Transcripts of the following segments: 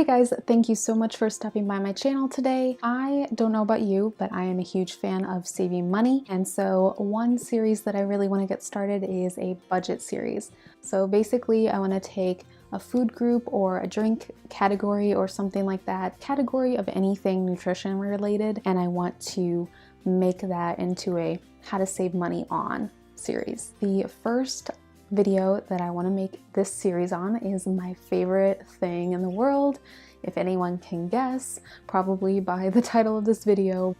Hey guys, thank you so much for stopping by my channel today. I don't know about you, but I am a huge fan of saving money. And so one series that I really want to get started is a budget series. So basically I want to take a food group or a drink category or something like that, category of anything nutrition related, and I want to make that into a how to save money on series. The first video that I want to make this series on is my favorite thing in the world. If anyone can guess, probably by the title of this video.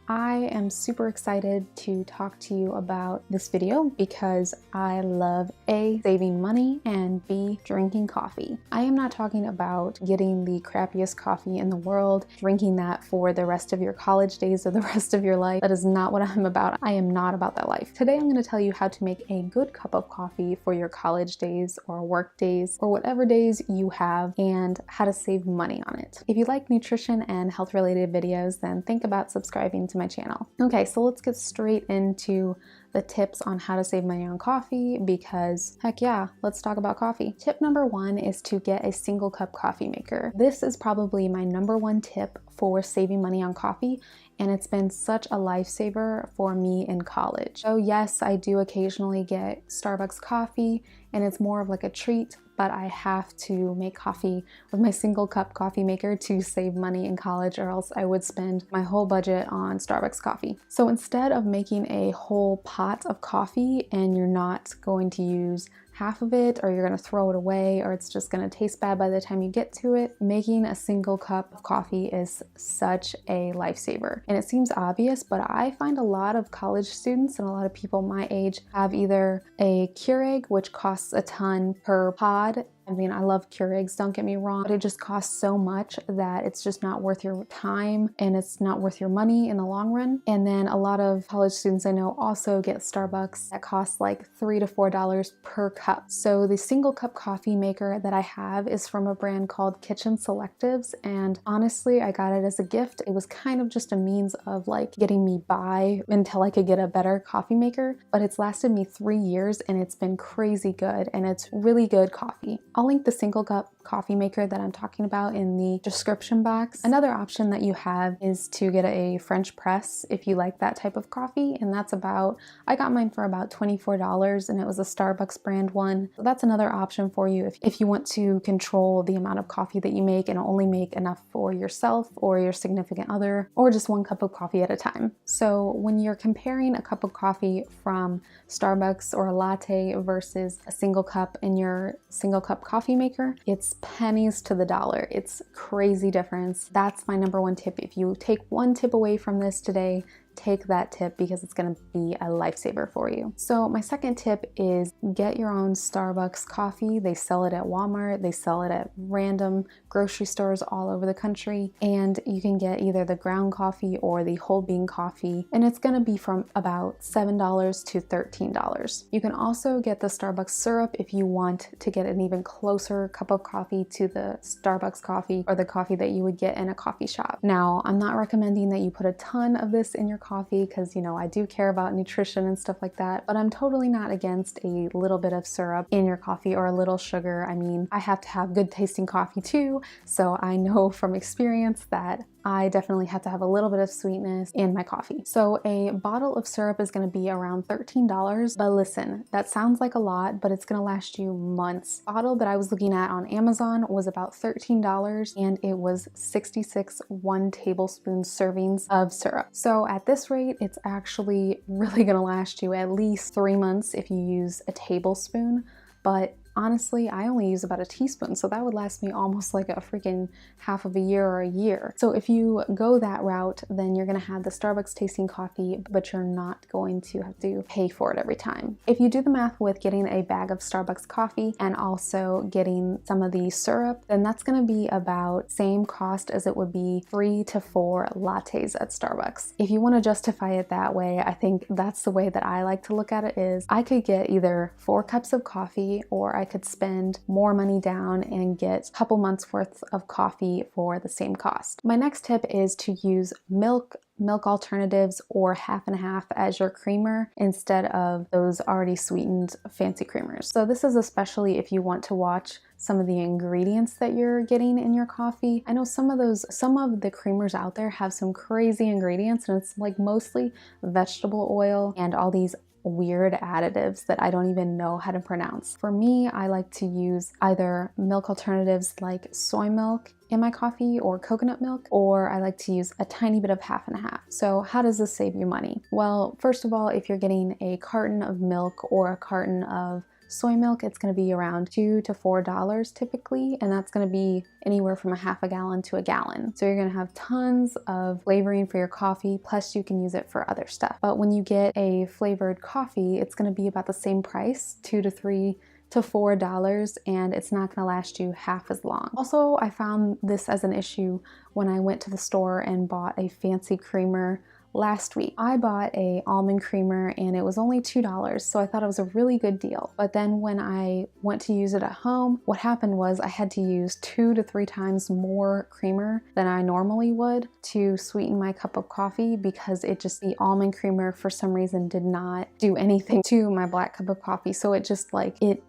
I am super excited to talk to you about this video because I love A, saving money, and B, drinking coffee. I am not talking about getting the crappiest coffee in the world, drinking that for the rest of your college days or the rest of your life. That is not what I'm about. I am not about that life. Today I'm going to tell you how to make a good cup of coffee for your college days or work days or whatever days you have, and how to save money on it. If you like nutrition and health related videos, then think about subscribing to my channel. Okay, so let's get straight into the tips on how to save money on coffee because heck yeah, let's talk about coffee. Tip number one is to get a single cup coffee maker. This is probably my number one tip for saving money on coffee, and it's been such a lifesaver for me in college. So yes, I do occasionally get Starbucks coffee and it's more of like a treat, but I have to make coffee with my single cup coffee maker to save money in college, or else I would spend my whole budget on Starbucks coffee. So instead of making a whole pot of coffee and you're not going to use half of it, or you're going to throw it away, or it's just going to taste bad by the time you get to it, making a single cup of coffee is such a lifesaver. And it seems obvious, but I find a lot of college students and a lot of people my age have either a Keurig, which costs a ton per pod. I mean, I love Keurigs, don't get me wrong, but it just costs so much that it's just not worth your time and it's not worth your money in the long run. And then a lot of college students I know also get Starbucks that costs like $3 to $4 per cup. So the single cup coffee maker that I have is from a brand called Selectives, and honestly, I got it as a gift. It was kind of just a means of like getting me by until I could get a better coffee maker, but it's lasted me 3 years and it's been crazy good, and it's really good coffee. I'll link the single cup coffee maker that I'm talking about in the description box. Another option that you have is to get a French press if you like that type of coffee, and that's about, I got mine for about $24 and it was a Starbucks brand one. So that's another option for you if you want to control the amount of coffee that you make and only make enough for yourself or your significant other, or just one cup of coffee at a time. So when you're comparing a cup of coffee from Starbucks or a latte versus a single cup in your single cup coffee maker, it's pennies to the dollar. It's crazy difference. That's my number one tip. If you take one tip away from this today, take that tip because it's going to be a lifesaver for you. So my second tip is get your own Starbucks coffee. They sell it at Walmart, they sell it at random grocery stores all over the country, and you can get either the ground coffee or the whole bean coffee, and it's going to be from about $7 to $13. You can also get the Starbucks syrup if you want to get an even closer cup of coffee to the Starbucks coffee or the coffee that you would get in a coffee shop. Now, I'm not recommending that you put a ton of this in your coffee because, you know, I do care about nutrition and stuff like that, but I'm totally not against a little bit of syrup in your coffee or a little sugar. I mean, I have to have good tasting coffee too, so I know from experience that I definitely have to have a little bit of sweetness in my coffee. So a bottle of syrup is going to be around $13, but listen, that sounds like a lot, but it's going to last you months. The bottle that I was looking at on Amazon was about $13 and it was 66 1 tablespoon servings of syrup. So at this rate, it's actually really going to last you at least 3 months if you use a tablespoon, but honestly, I only use about a teaspoon, so that would last me almost like a freaking half of a year or a year. So if you go that route, then you're gonna have the Starbucks tasting coffee, but you're not going to have to pay for it every time. If you do the math with getting a bag of Starbucks coffee and also getting some of the syrup, then that's gonna be about same cost as it would be 3 to 4 lattes at Starbucks. If you wanna justify it that way, I think that's the way that I like to look at it is I could get either 4 cups of coffee or I I could spend more money down and get a couple months worth of coffee for the same cost. My next tip is to use milk alternatives, or half and half as your creamer instead of those already sweetened fancy creamers. So this is especially if you want to watch some of the ingredients that you're getting in your coffee. I know some of the creamers out there have some crazy ingredients, and it's like mostly vegetable oil and all these weird additives that I don't even know how to pronounce. For me, I like to use either milk alternatives like soy milk in my coffee or coconut milk, or I like to use a tiny bit of half and half. So how does this save you money? Well, first of all, if you're getting a carton of milk or a carton of soy milk, it's going to be around $2 to $4 typically, and that's going to be anywhere from a half a gallon to a gallon. So you're going to have tons of flavoring for your coffee, plus you can use it for other stuff. But when you get a flavored coffee, it's going to be about the same price, $2 to $3 to $4, and it's not going to last you half as long. Also, I found this as an issue when I went to the store and bought a fancy creamer last week. I bought a almond creamer and it was only $2, so I thought it was a really good deal. But then when I went to use it at home, what happened was I had to use 2 to 3 times more creamer than I normally would to sweeten my cup of coffee, because the almond creamer for some reason did not do anything to my black cup of coffee. So it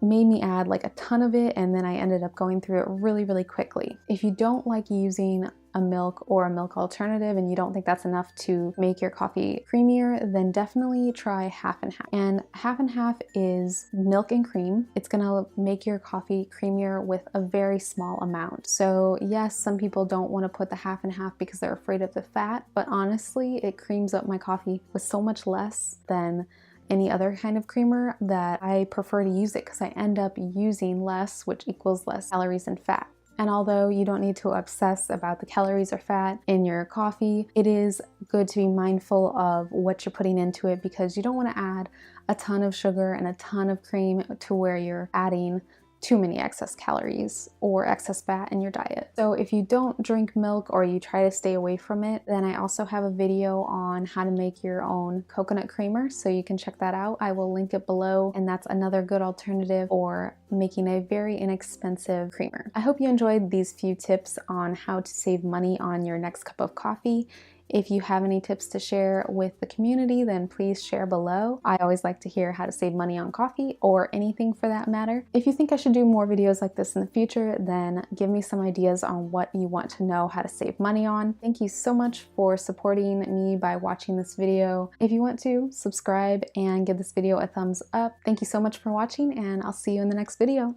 made me add like a ton of it, and then I ended up going through it really, really quickly. If you don't like using a milk or a milk alternative and you don't think that's enough to make your coffee creamier, then definitely try half and half. And half and half is milk and cream. It's gonna make your coffee creamier with a very small amount. So yes, some people don't want to put the half and half because they're afraid of the fat, but honestly, it creams up my coffee with so much less than any other kind of creamer that I prefer to use it, because I end up using less, which equals less calories and fat. And although you don't need to obsess about the calories or fat in your coffee, it is good to be mindful of what you're putting into it, because you don't want to add a ton of sugar and a ton of cream to where you're adding too many excess calories or excess fat in your diet. So if you don't drink milk or you try to stay away from it, then I also have a video on how to make your own coconut creamer, so you can check that out. I will link it below, and that's another good alternative for making a very inexpensive creamer. I hope you enjoyed these few tips on how to save money on your next cup of coffee. If you have any tips to share with the community, then please share below. I always like to hear how to save money on coffee, or anything for that matter. If you think I should do more videos like this in the future, then give me some ideas on what you want to know how to save money on. Thank you so much for supporting me by watching this video. If you want to, subscribe and give this video a thumbs up. Thank you so much for watching, and I'll see you in the next video.